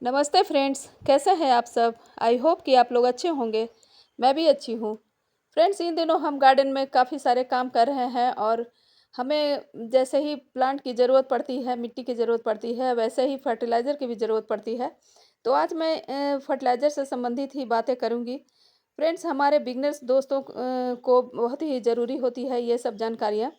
नमस्ते फ्रेंड्स, कैसे हैं आप सब। आई होप कि आप लोग अच्छे होंगे। मैं भी अच्छी हूँ। फ्रेंड्स, इन दिनों हम गार्डन में काफ़ी सारे काम कर रहे हैं और हमें जैसे ही प्लांट की ज़रूरत पड़ती है, मिट्टी की ज़रूरत पड़ती है, वैसे ही फर्टिलाइज़र की भी ज़रूरत पड़ती है। तो आज मैं फर्टिलाइज़र से संबंधित ही बातें करूँगी। फ्रेंड्स, हमारे बिगनर्स दोस्तों को बहुत ही ज़रूरी होती है ये सब जानकारियाँ,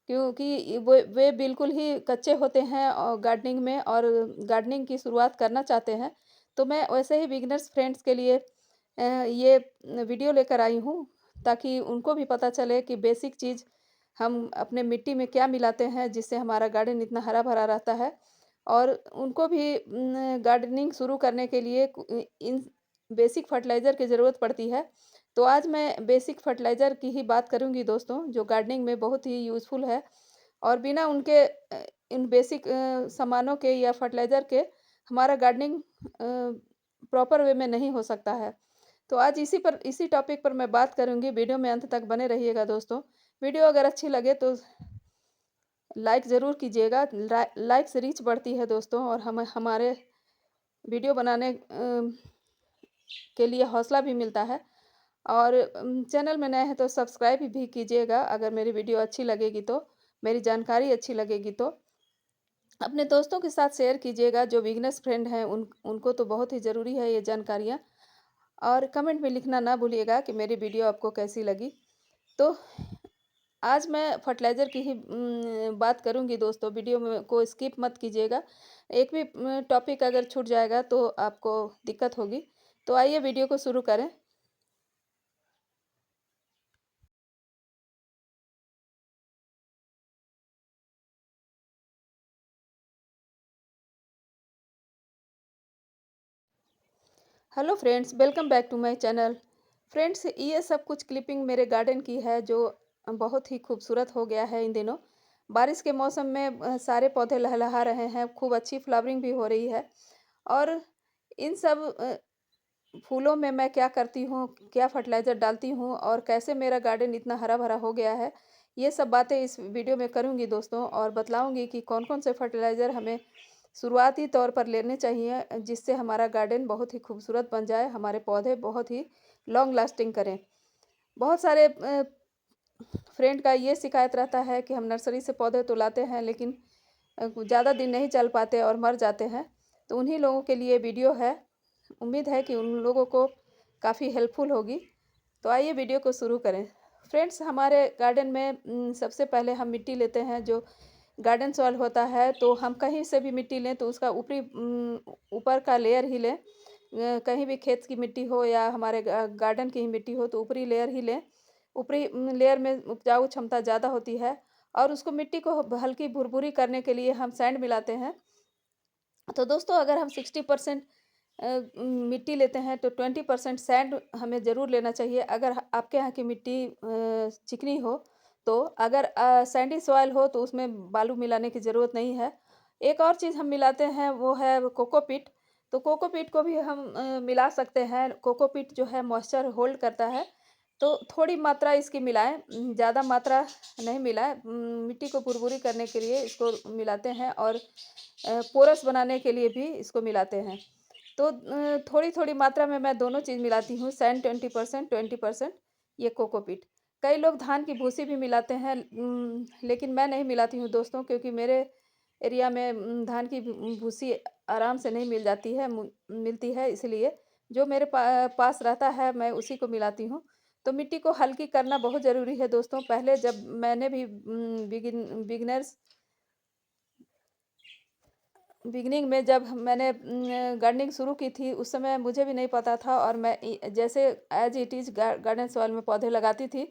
क्योंकि वे बिल्कुल ही कच्चे होते हैं और गार्डनिंग में, और गार्डनिंग की शुरुआत करना चाहते हैं। तो मैं वैसे ही बिगिनर्स फ्रेंड्स के लिए ये वीडियो लेकर आई हूँ, ताकि उनको भी पता चले कि बेसिक चीज़ हम अपने मिट्टी में क्या मिलाते हैं जिससे हमारा गार्डन इतना हरा भरा रहता है। और उनको भी गार्डनिंग शुरू करने के लिए इन बेसिक फर्टिलाइज़र की ज़रूरत पड़ती है। तो आज मैं बेसिक फर्टिलाइज़र की ही बात करूँगी दोस्तों, जो गार्डनिंग में बहुत ही यूज़फुल है और बिना उनके इन बेसिक सामानों के या फर्टिलाइज़र के हमारा गार्डनिंग प्रॉपर वे में नहीं हो सकता है। तो आज इसी टॉपिक पर मैं बात करूँगी। वीडियो में अंत तक बने रहिएगा दोस्तों। वीडियो अगर अच्छी लगे तो लाइक ज़रूर कीजिएगा। लाइक से रीच बढ़ती है दोस्तों, और हमें हमारे वीडियो बनाने के लिए हौसला भी मिलता है। और चैनल में नए हैं तो सब्सक्राइब भी कीजिएगा अगर मेरी वीडियो अच्छी लगेगी तो, मेरी जानकारी अच्छी लगेगी तो। अपने दोस्तों के साथ शेयर कीजिएगा, जो बिगनर्स फ्रेंड हैं उनको तो बहुत ही ज़रूरी है ये जानकारियाँ। और कमेंट में लिखना ना भूलिएगा कि मेरी वीडियो आपको कैसी लगी। तो आज मैं फर्टिलाइज़र की ही बात करूँगी दोस्तों। वीडियो में को स्किप मत कीजिएगा। एक भी टॉपिक अगर छूट जाएगा तो आपको दिक्कत होगी। तो आइए वीडियो को शुरू करें। Hello friends, welcome back to my channel. Friends, ये सब कुछ क्लिपिंग मेरे गार्डन की है, जो बहुत ही खूबसूरत हो गया है इन दिनों। बारिश के मौसम में सारे पौधे लहलहा रहे हैं, खूब अच्छी फ्लावरिंग भी हो रही है। और इन सब फूलों में मैं क्या करती हूँ, क्या फर्टिलाइज़र डालती हूँ और कैसे मेरा गार्डन इतना हरा भरा हो गया है, ये सब बातें इस वीडियो में करूँगी दोस्तों। और बतलाऊँगी कि कौन कौन से फर्टिलाइज़र हमें शुरुआती तौर पर लेने चाहिए, जिससे हमारा गार्डन बहुत ही खूबसूरत बन जाए, हमारे पौधे बहुत ही लॉन्ग लास्टिंग करें। बहुत सारे फ्रेंड का ये शिकायत रहता है कि हम नर्सरी से पौधे तो लाते हैं, लेकिन ज़्यादा दिन नहीं चल पाते और मर जाते हैं। तो उन्हीं लोगों के लिए वीडियो है। उम्मीद है कि उन लोगों को काफ़ी हेल्पफुल होगी। तो आइए वीडियो को शुरू करें। फ्रेंड्स, हमारे गार्डन में सबसे पहले हम मिट्टी लेते हैं, जो गार्डन सॉइल होता है। तो हम कहीं से भी मिट्टी लें तो उसका ऊपर का लेयर ही लें। कहीं भी खेत की मिट्टी हो या हमारे गार्डन की ही मिट्टी हो तो ऊपरी लेयर ही लें। ऊपरी लेयर में उपजाऊ क्षमता ज़्यादा होती है। और उसको मिट्टी को हल्की भुरभुरी करने के लिए हम सैंड मिलाते हैं। तो दोस्तों, अगर हम 60% मिट्टी लेते हैं तो 20% सैंड हमें ज़रूर लेना चाहिए। अगर आपके यहाँ की मिट्टी चिकनी हो, तो अगर सैंडी सॉइल हो तो उसमें बालू मिलाने की ज़रूरत नहीं है। एक और चीज़ हम मिलाते हैं, वो है कोकोपीट। तो कोकोपीट को भी हम मिला सकते हैं। कोकोपीट जो है मॉइस्चर होल्ड करता है। तो थोड़ी मात्रा इसकी मिलाएं, ज़्यादा मात्रा नहीं मिलाएं। मिट्टी को भुरभुरी करने के लिए इसको मिलाते हैं, और पोरस बनाने के लिए भी इसको मिलाते हैं। तो थोड़ी थोड़ी मात्रा में मैं दोनों चीज़ मिलाती हूँ। सैंड 20%, 20% ये कोकोपीट। कई लोग धान की भूसी भी मिलाते हैं, लेकिन मैं नहीं मिलाती हूँ दोस्तों, क्योंकि मेरे एरिया में धान की भूसी आराम से नहीं मिल जाती है, मिलती है, इसलिए जो मेरे पास रहता है मैं उसी को मिलाती हूँ। तो मिट्टी को हल्की करना बहुत ज़रूरी है दोस्तों। पहले जब मैंने भी बिगिनर्स बिगिनिंग में जब मैंने गार्डनिंग शुरू की थी, उस समय मुझे भी नहीं पता था, और मैं जैसे as it is garden soil में पौधे लगाती थी,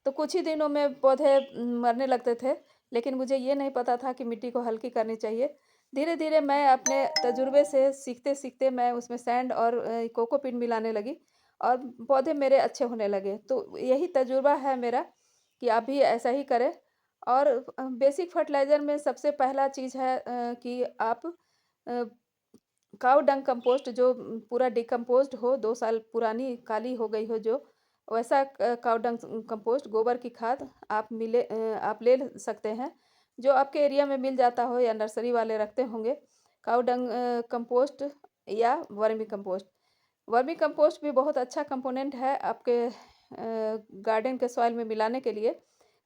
तो कुछ ही दिनों में पौधे मरने लगते थे। लेकिन मुझे ये नहीं पता था कि मिट्टी को हल्की करनी चाहिए। धीरे धीरे मैं अपने तजुर्बे से सीखते सीखते मैं उसमें सैंड और कोकोपीट मिलाने लगी, और पौधे मेरे अच्छे होने लगे। तो यही तजुर्बा है मेरा, कि आप भी ऐसा ही करें। और बेसिक फर्टिलाइज़र में सबसे पहला चीज़ है कि आप अ, काऊ डंग कंपोस्ट, जो पूरा डिकम्पोज्ड हो, 2 साल पुरानी काली हो गई हो, जो वैसा काऊ डंग कंपोस्ट, गोबर की खाद आप ले सकते हैं, जो आपके एरिया में मिल जाता हो या नर्सरी वाले रखते होंगे। काऊ डंग कंपोस्ट या वर्मी कंपोस्ट। वर्मी कंपोस्ट भी बहुत अच्छा कंपोनेंट है आपके गार्डन के सॉइल में मिलाने के लिए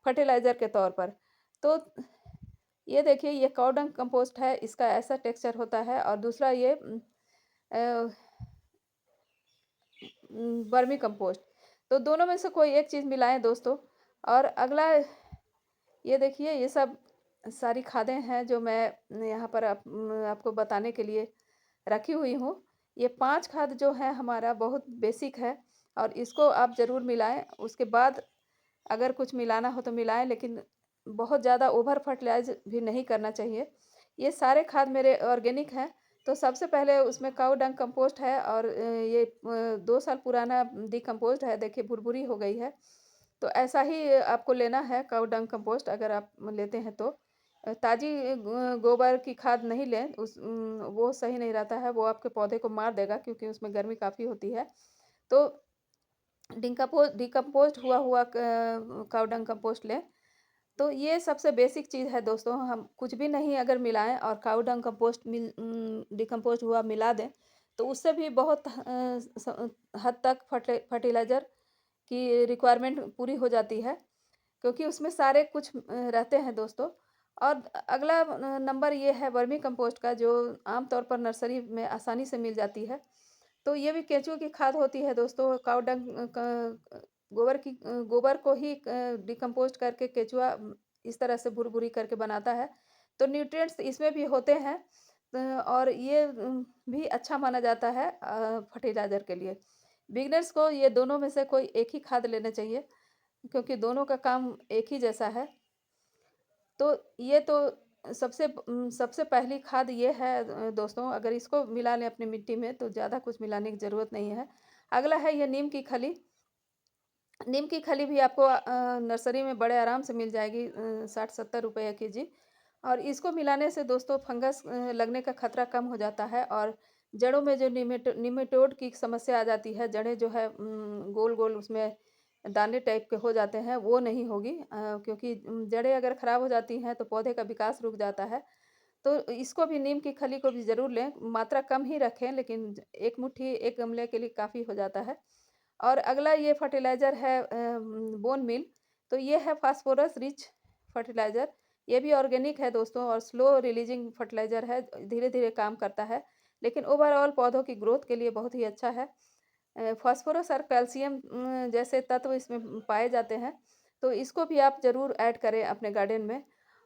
फर्टिलाइज़र के तौर पर। तो ये देखिए, ये काऊ डंग कंपोस्ट है, इसका ऐसा टेक्सचर होता है। और दूसरा ये अ, वर्मी कंपोस्ट। तो दोनों में से कोई एक चीज़ मिलाएं दोस्तों। और अगला ये देखिए, ये सब सारी खादें हैं जो मैं यहाँ पर आपको बताने के लिए रखी हुई हूँ। ये 5 खाद जो है हमारा बहुत बेसिक है और इसको आप ज़रूर मिलाएं। उसके बाद अगर कुछ मिलाना हो तो मिलाएं, लेकिन बहुत ज़्यादा ओवर फर्टिलाइज भी नहीं करना चाहिए। ये सारे खाद मेरे ऑर्गेनिक हैं। तो सबसे पहले उसमें काऊ डंग कंपोस्ट है और ये 2 साल पुराना डिकम्पोज्ड है, देखिए भुरभुरी हो गई है। तो ऐसा ही आपको लेना है काऊ डंग कंपोस्ट अगर आप लेते हैं तो। ताज़ी गोबर की खाद नहीं लें, वो सही नहीं रहता है, वो आपके पौधे को मार देगा क्योंकि उसमें गर्मी काफ़ी होती है। तो डिकम्पोज्ड हुआ हुआ काऊ डंग कंपोस्ट लें। तो ये सबसे बेसिक चीज़ है दोस्तों। हम कुछ भी नहीं अगर मिलाएं और काऊ डंग कंपोस्ट डिकम्पोज हुआ मिला दें, तो उससे भी बहुत हद तक फर्टिलाइज़र की रिक्वायरमेंट पूरी हो जाती है, क्योंकि उसमें सारे कुछ रहते हैं दोस्तों। और अगला नंबर ये है वर्मी कंपोस्ट का, जो आमतौर पर नर्सरी में आसानी से मिल जाती है। तो ये भी केंचुए की खाद होती है दोस्तों। काऊ डंग गोबर को ही डिकम्पोस्ट करके केंचुआ इस तरह से भुरभुरी करके बनाता है। तो न्यूट्रिएंट्स इसमें भी होते हैं। और ये भी अच्छा माना जाता है फर्टिलाइज़र के लिए। बिगनर्स को ये दोनों में से कोई एक ही खाद लेना चाहिए, क्योंकि दोनों का काम एक ही जैसा है। तो ये तो सबसे पहली खाद ये है दोस्तों। अगर इसको मिला लें अपनी मिट्टी में तो ज़्यादा कुछ मिलाने की ज़रूरत नहीं है। अगला है ये नीम की खली। नीम की खली भी आपको नर्सरी में बड़े आराम से मिल जाएगी, 60-70 रुपये केजी। और इसको मिलाने से दोस्तों फंगस लगने का खतरा कम हो जाता है। और जड़ों में जो निमेटोड की समस्या आ जाती है, जड़ें जो है गोल गोल उसमें दाने टाइप के हो जाते हैं, वो नहीं होगी। क्योंकि जड़ें अगर ख़राब हो जाती हैं तो पौधे का विकास रुक जाता है। तो इसको भी, नीम की खली को भी ज़रूर लें, मात्रा कम ही रखें, लेकिन एक मुट्ठी एक गमले के लिए काफ़ी हो जाता है। और अगला ये फर्टिलाइज़र है बोन मील। तो ये है फास्फोरस रिच फर्टिलाइज़र। ये भी ऑर्गेनिक है दोस्तों और स्लो रिलीजिंग फर्टिलाइज़र है, धीरे-धीरे काम करता है, लेकिन ओवरऑल पौधों की ग्रोथ के लिए बहुत ही अच्छा है। फास्फोरस और कैल्शियम जैसे तत्व इसमें पाए जाते हैं, तो इसको भी आप ज़रूर ऐड करें अपने गार्डन में।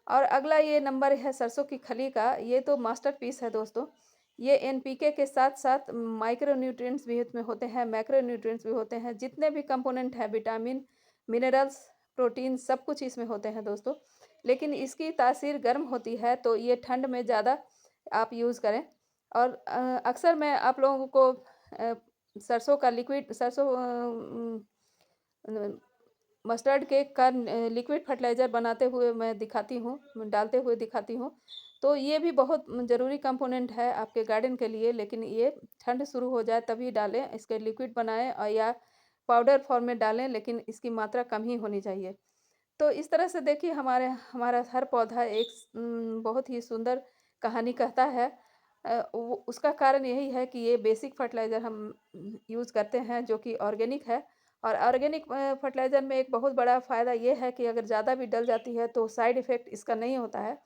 और अगला ये नंबर है सरसों की खली का। ये तो मास्टरपीस है दोस्तों। ये एनपीके के साथ-साथ माइक्रो न्यूट्रिएंट्स भी इसमें होते हैं, मैक्रो न्यूट्रिएंट्स भी होते हैं। जितने भी कंपोनेंट हैं, विटामिन, मिनरल्स, प्रोटीन, सब कुछ इसमें होते हैं दोस्तों। लेकिन इसकी तासीर गर्म होती है, तो ये ठंड में ज़्यादा आप यूज़ करें। और अक्सर मैं आप लोगों को सरसों का लिक्विड, सरसों मस्टर्ड केक का लिक्विड फर्टिलाइज़र बनाते हुए मैं दिखाती हूँ, डालते हुए दिखाती हूँ। तो ये भी बहुत ज़रूरी कंपोनेंट है आपके गार्डन के लिए, लेकिन ये ठंड शुरू हो जाए तभी डालें। इसके लिक्विड बनाएँ और या पाउडर फॉर्म में डालें, लेकिन इसकी मात्रा कम ही होनी चाहिए। तो इस तरह से देखिए, हमारा हर पौधा एक बहुत ही सुंदर कहानी कहता है। वो उसका कारण यही है कि ये बेसिक फर्टिलाइज़र हम यूज़ करते हैं, जो कि ऑर्गेनिक है। और ऑर्गेनिक फर्टिलाइज़र में एक बहुत बड़ा फ़ायदा ये है कि अगर ज़्यादा भी डल जाती है तो साइड इफ़ेक्ट इसका नहीं होता है।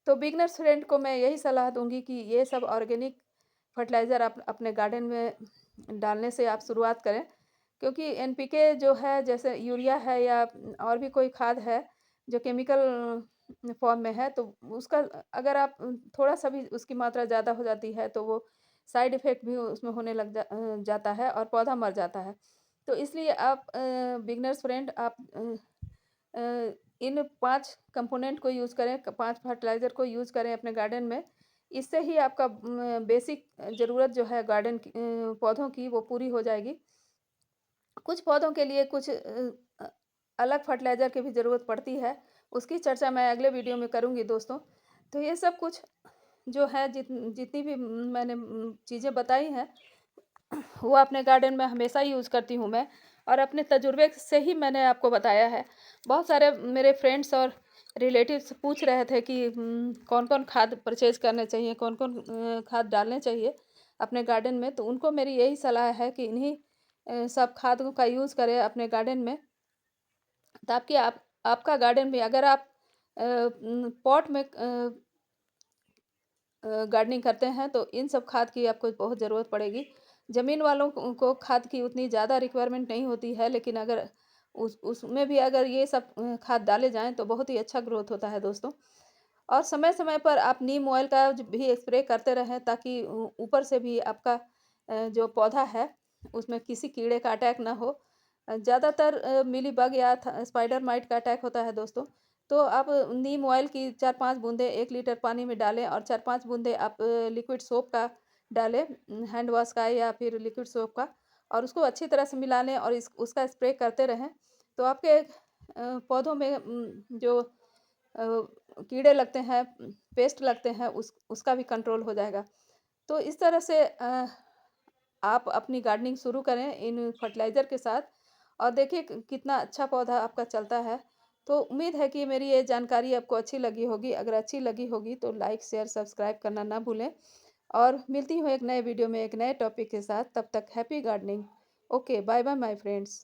तो बिगिनर्स फ्रेंड को मैं यही सलाह दूँगी कि ये सब ऑर्गेनिक फर्टिलाइज़र आप अपने गार्डन में डालने से आप शुरुआत करें। क्योंकि एनपीके जो है, जैसे यूरिया है या और भी कोई खाद है जो केमिकल फॉर्म में है, तो उसका अगर आप थोड़ा-सा भी उसकी मात्रा ज़्यादा हो जाती है तो वो साइड इफ़ेक्ट भी उसमें होने जाता है और पौधा मर जाता है। तो इसलिए आप बिगिनर्स फ्रेंड, आप इन 5 कंपोनेंट को यूज़ करें, 5 फर्टिलाइज़र को यूज़ करें अपने गार्डन में। इससे ही आपका बेसिक ज़रूरत जो है गार्डन की, पौधों की, वो पूरी हो जाएगी। कुछ पौधों के लिए कुछ अलग फर्टिलाइज़र की भी ज़रूरत पड़ती है, उसकी चर्चा मैं अगले वीडियो में करूँगी दोस्तों। तो ये सब कुछ जो है, जितनी भी मैंने चीज़ें बताई हैं, वो अपने गार्डन में हमेशा यूज़ करती हूँ मैं, और अपने तजुर्बे से ही मैंने आपको बताया है। बहुत सारे मेरे फ्रेंड्स और रिलेटिव्स पूछ रहे थे कि कौन-कौन खाद परचेज़ करने चाहिए, कौन-कौन खाद डालने चाहिए। अपने गार्डन में, तो उनको मेरी यही सलाह है कि इन्हीं सब खादों का यूज़ करें अपने गार्डन में, ताकि आपका गार्डन भी, अगर आप पॉट में गार्डनिंग करते हैं तो इन सब खाद की आपको बहुत ज़रूरत पड़ेगी। ज़मीन वालों को खाद की उतनी ज़्यादा रिक्वायरमेंट नहीं होती है, लेकिन अगर उसमें भी अगर ये सब खाद डाले जाएँ तो बहुत ही अच्छा ग्रोथ होता है दोस्तों। और समय-समय पर आप नीम ऑयल का भी स्प्रे करते रहें, ताकि ऊपर से भी आपका जो पौधा है उसमें किसी कीड़े का अटैक ना हो। ज़्यादातर मिलीबग या स्पाइडर माइट का अटैक होता है दोस्तों। तो आप नीम ऑयल की 4-5 बूँदें 1 लीटर पानी में डालें और 4-5 बूँदें आप लिक्विड सोप का डालें, हैंड वॉश का या फिर लिक्विड सोप का, और उसको अच्छी तरह से मिला लें और उसका स्प्रे करते रहें। तो आपके पौधों में जो कीड़े लगते हैं, पेस्ट लगते हैं, उसका भी कंट्रोल हो जाएगा। तो इस तरह से आप अपनी गार्डनिंग शुरू करें इन फर्टिलाइज़र के साथ, और देखिए कितना अच्छा पौधा आपका चलता है। तो उम्मीद है कि मेरी ये जानकारी आपको अच्छी लगी होगी। अगर अच्छी लगी होगी तो लाइक, शेयर, सब्सक्राइब करना ना भूलें, और मिलती हूँ एक नए वीडियो में एक नए टॉपिक के साथ। तब तक happy gardening. Okay, bye bye my friends.